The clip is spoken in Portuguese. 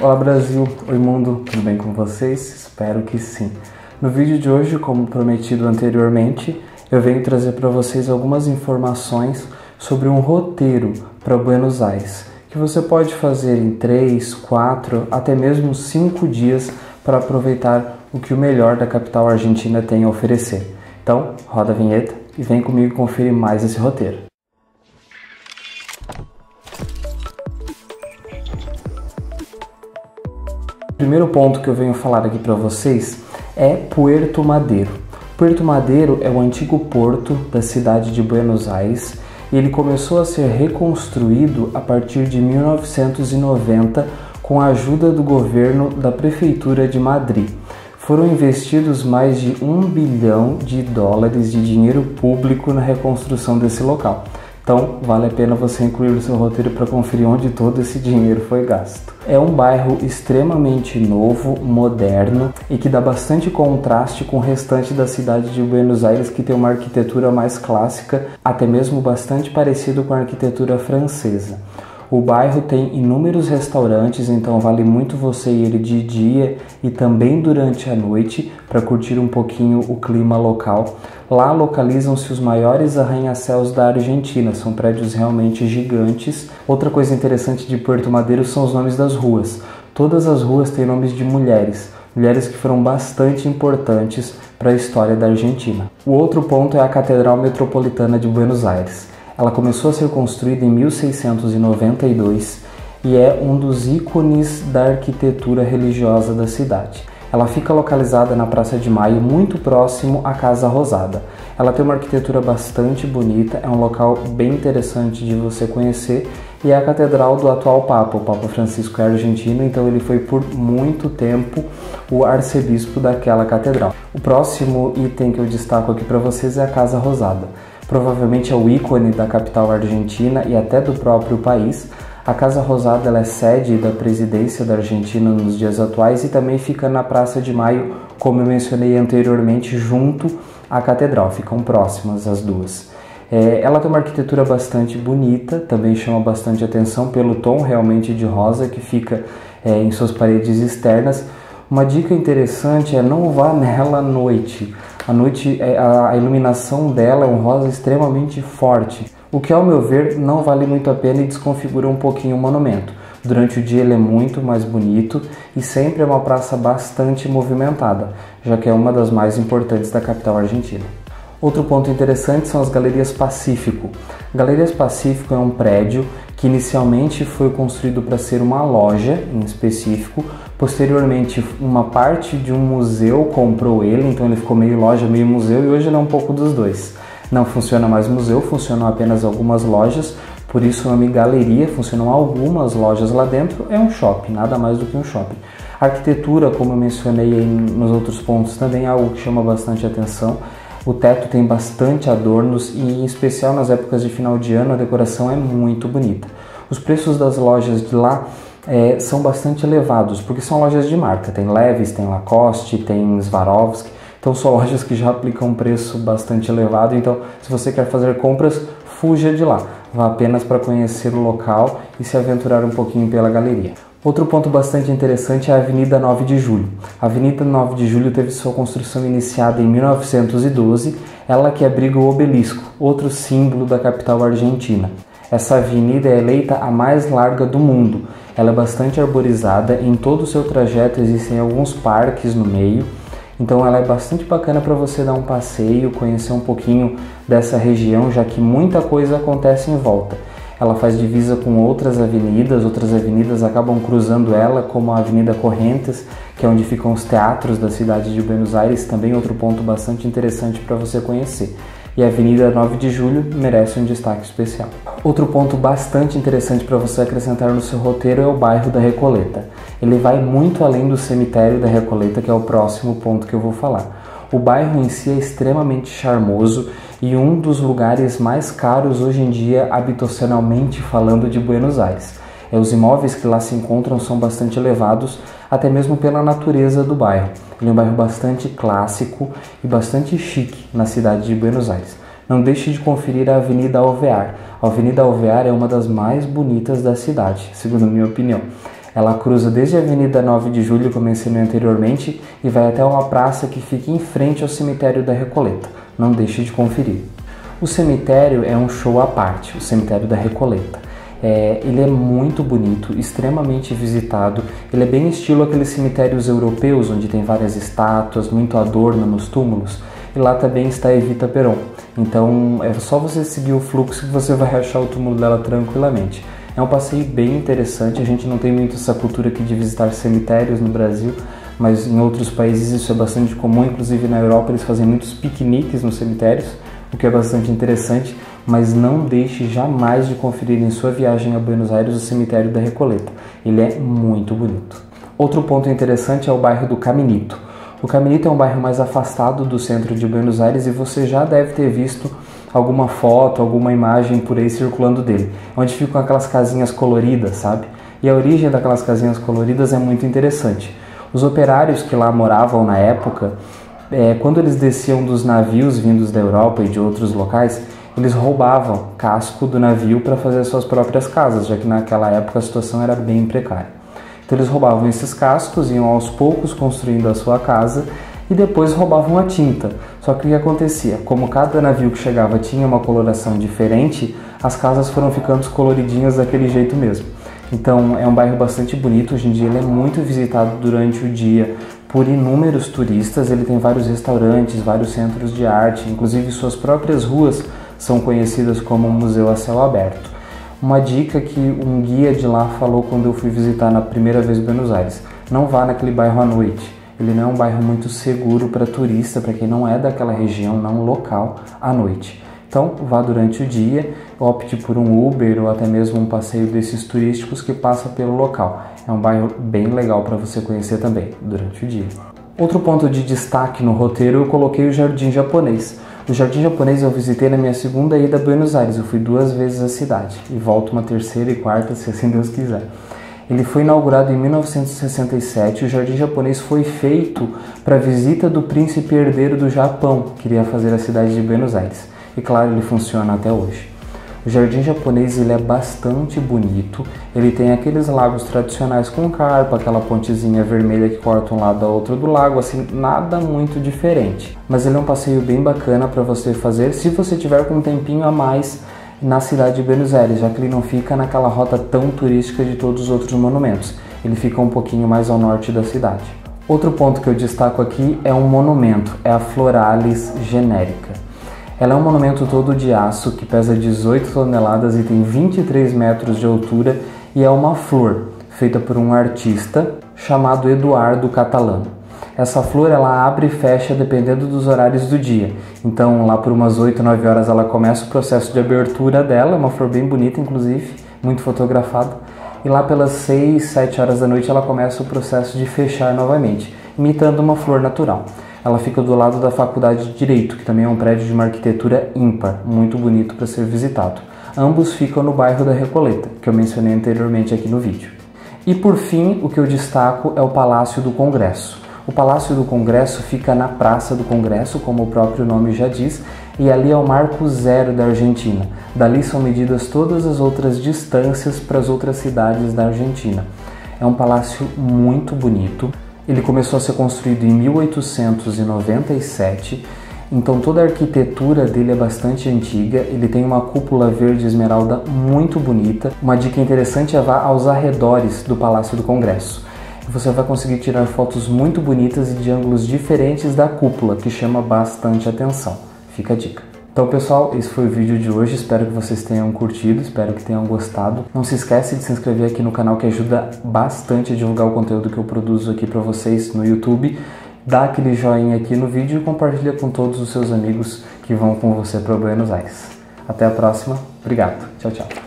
Olá Brasil, oi mundo, tudo bem com vocês? Espero que sim. No vídeo de hoje, como prometido anteriormente, eu venho trazer para vocês algumas informações sobre um roteiro para Buenos Aires, que você pode fazer em 3, 4, até mesmo 5 dias para aproveitar o que o melhor da capital argentina tem a oferecer. Então, roda a vinheta e vem comigo conferir mais esse roteiro. O primeiro ponto que eu venho falar aqui para vocês é Puerto Madero. Puerto Madero é o antigo porto da cidade de Buenos Aires e ele começou a ser reconstruído a partir de 1990 com a ajuda do governo da Prefeitura de Madrid. Foram investidos mais de $1 bilhão de dinheiro público na reconstrução desse local. Então, vale a pena você incluir no seu roteiro para conferir onde todo esse dinheiro foi gasto. É um bairro extremamente novo, moderno e que dá bastante contraste com o restante da cidade de Buenos Aires, que tem uma arquitetura mais clássica, até mesmo bastante parecido com a arquitetura francesa. O bairro tem inúmeros restaurantes, então vale muito você ir de dia e também durante a noite para curtir um pouquinho o clima local. Lá localizam-se os maiores arranha-céus da Argentina, são prédios realmente gigantes. Outra coisa interessante de Puerto Madero são os nomes das ruas. Todas as ruas têm nomes de mulheres que foram bastante importantes para a história da Argentina. O outro ponto é a Catedral Metropolitana de Buenos Aires. Ela começou a ser construída em 1692 e é um dos ícones da arquitetura religiosa da cidade. Ela fica localizada na Praça de Maio, muito próximo à Casa Rosada. Ela tem uma arquitetura bastante bonita, é um local bem interessante de você conhecer e é a catedral do atual Papa. O Papa Francisco é argentino, então ele foi por muito tempo o arcebispo daquela catedral. O próximo item que eu destaco aqui para vocês é a Casa Rosada. Provavelmente é o ícone da capital argentina e até do próprio país. A Casa Rosada ela é sede da presidência da Argentina nos dias atuais e também fica na Praça de Maio, como eu mencionei anteriormente, junto à catedral, ficam próximas as duas. Ela tem uma arquitetura bastante bonita, também chama bastante atenção pelo tom realmente de rosa que fica em suas paredes externas. Uma dica interessante é não vá nela à noite. À noite a iluminação dela é um rosa extremamente forte, o que ao meu ver não vale muito a pena e desconfigura um pouquinho o monumento. Durante o dia ele é muito mais bonito e sempre é uma praça bastante movimentada, já que é uma das mais importantes da capital argentina. Outro ponto interessante são as Galerias Pacífico. Galerias Pacífico é um prédio que inicialmente foi construído para ser uma loja em específico. Posteriormente, uma parte de um museu comprou ele, então ele ficou meio loja, meio museu, e hoje ele é um pouco dos dois. Não funciona mais museu, funcionam apenas algumas lojas, por isso o nome Galeria, funcionam algumas lojas lá dentro, é um shopping, nada mais do que um shopping. A arquitetura, como eu mencionei aí nos outros pontos, também é algo que chama bastante atenção. O teto tem bastante adornos e, em especial nas épocas de final de ano, a decoração é muito bonita. Os preços das lojas de lá são bastante elevados, porque são lojas de marca. Tem Levi's, tem Lacoste, tem Swarovski. Então são lojas que já aplicam um preço bastante elevado. Então, se você quer fazer compras, fuja de lá. Vá apenas para conhecer o local e se aventurar um pouquinho pela galeria. Outro ponto bastante interessante é a Avenida 9 de Julho. A Avenida 9 de Julho teve sua construção iniciada em 1912, ela que abriga o Obelisco, outro símbolo da capital argentina. Essa avenida é eleita a mais larga do mundo. Ela é bastante arborizada, em todo o seu trajeto existem alguns parques no meio, então ela é bastante bacana para você dar um passeio, conhecer um pouquinho dessa região, já que muita coisa acontece em volta. Ela faz divisa com outras avenidas acabam cruzando ela, como a Avenida Corrientes, que é onde ficam os teatros da cidade de Buenos Aires, também outro ponto bastante interessante para você conhecer. E a Avenida 9 de Julho merece um destaque especial. Outro ponto bastante interessante para você acrescentar no seu roteiro é o bairro da Recoleta. Ele vai muito além do cemitério da Recoleta, que é o próximo ponto que eu vou falar. O bairro em si é extremamente charmoso e um dos lugares mais caros hoje em dia, habitacionalmente falando, de Buenos Aires. Os imóveis que lá se encontram são bastante elevados, até mesmo pela natureza do bairro. Ele é um bairro bastante clássico e bastante chique na cidade de Buenos Aires. Não deixe de conferir a Avenida Alvear. A Avenida Alvear é uma das mais bonitas da cidade, segundo a minha opinião. Ela cruza desde a Avenida 9 de Julho, como mencionei anteriormente, e vai até uma praça que fica em frente ao cemitério da Recoleta. Não deixe de conferir. O cemitério é um show à parte, o cemitério da Recoleta. Ele é muito bonito, extremamente visitado. Ele é bem estilo aqueles cemitérios europeus, onde tem várias estátuas, muito adorno nos túmulos. E lá também está Evita Peron. Então é só você seguir o fluxo que você vai achar o túmulo dela tranquilamente. É um passeio bem interessante. A gente não tem muito essa cultura aqui de visitar cemitérios no Brasil, mas em outros países isso é bastante comum. Inclusive na Europa eles fazem muitos piqueniques nos cemitérios, o que é bastante interessante. Mas não deixe jamais de conferir em sua viagem a Buenos Aires o cemitério da Recoleta. Ele é muito bonito. Outro ponto interessante é o bairro do Caminito. O Caminito é um bairro mais afastado do centro de Buenos Aires e você já deve ter visto alguma foto, alguma imagem por aí circulando dele, onde ficam aquelas casinhas coloridas, sabe? E a origem daquelas casinhas coloridas é muito interessante. Os operários que lá moravam na época, quando eles desciam dos navios vindos da Europa e de outros locais, eles roubavam casco do navio para fazer suas próprias casas, já que naquela época a situação era bem precária. Então eles roubavam esses cascos, iam aos poucos construindo a sua casa e depois roubavam a tinta. Só que o que acontecia? Como cada navio que chegava tinha uma coloração diferente, as casas foram ficando coloridinhas daquele jeito mesmo. Então é um bairro bastante bonito, hoje em dia ele é muito visitado durante o dia por inúmeros turistas, ele tem vários restaurantes, vários centros de arte, inclusive suas próprias ruas são conhecidas como museu a céu aberto. Uma dica que um guia de lá falou quando eu fui visitar na primeira vez Buenos Aires: não vá naquele bairro à noite. Ele não é um bairro muito seguro para turista, para quem não é daquela região, não local, à noite. Então vá durante o dia, opte por um Uber ou até mesmo um passeio desses turísticos que passa pelo local. É um bairro bem legal para você conhecer também durante o dia. Outro ponto de destaque no roteiro eu coloquei o Jardim Japonês. O Jardim Japonês eu visitei na minha segunda ida a Buenos Aires. Eu fui 2 vezes à cidade e volto uma terceira e quarta, se assim Deus quiser. Ele foi inaugurado em 1967. O Jardim Japonês foi feito para a visita do príncipe herdeiro do Japão, que queria fazer a cidade de Buenos Aires. E claro, ele funciona até hoje. O Jardim Japonês ele é bastante bonito. Ele tem aqueles lagos tradicionais com carpa, aquela pontezinha vermelha que corta um lado a outro do lago, assim, nada muito diferente. Mas ele é um passeio bem bacana para você fazer se você tiver com um tempinho a mais na cidade de Buenos Aires, já que ele não fica naquela rota tão turística de todos os outros monumentos. Ele fica um pouquinho mais ao norte da cidade. Outro ponto que eu destaco aqui é um monumento, é a Floralis genérica. Ela é um monumento todo de aço que pesa 18 toneladas e tem 23 metros de altura e é uma flor feita por um artista chamado Eduardo Catalano. Essa flor ela abre e fecha dependendo dos horários do dia. Então lá por umas 8, 9 horas ela começa o processo de abertura dela, é uma flor bem bonita inclusive, muito fotografada. E lá pelas 6, 7 horas da noite ela começa o processo de fechar novamente, imitando uma flor natural. Ela fica do lado da Faculdade de Direito, que também é um prédio de uma arquitetura ímpar, muito bonito para ser visitado. Ambos ficam no bairro da Recoleta, que eu mencionei anteriormente aqui no vídeo. E por fim, o que eu destaco é o Palácio do Congresso. O Palácio do Congresso fica na Praça do Congresso, como o próprio nome já diz, e ali é o marco zero da Argentina. Dali são medidas todas as outras distâncias para as outras cidades da Argentina. É um palácio muito bonito. Ele começou a ser construído em 1897, então toda a arquitetura dele é bastante antiga. Ele tem uma cúpula verde esmeralda muito bonita. Uma dica interessante é vá aos arredores do Palácio do Congresso. Você vai conseguir tirar fotos muito bonitas e de ângulos diferentes da cúpula, que chama bastante atenção. Fica a dica. Então pessoal, esse foi o vídeo de hoje, espero que vocês tenham curtido, espero que tenham gostado. Não se esquece de se inscrever aqui no canal que ajuda bastante a divulgar o conteúdo que eu produzo aqui para vocês no YouTube. Dá aquele joinha aqui no vídeo e compartilha com todos os seus amigos que vão com você para Buenos Aires. Até a próxima, obrigado, tchau, tchau.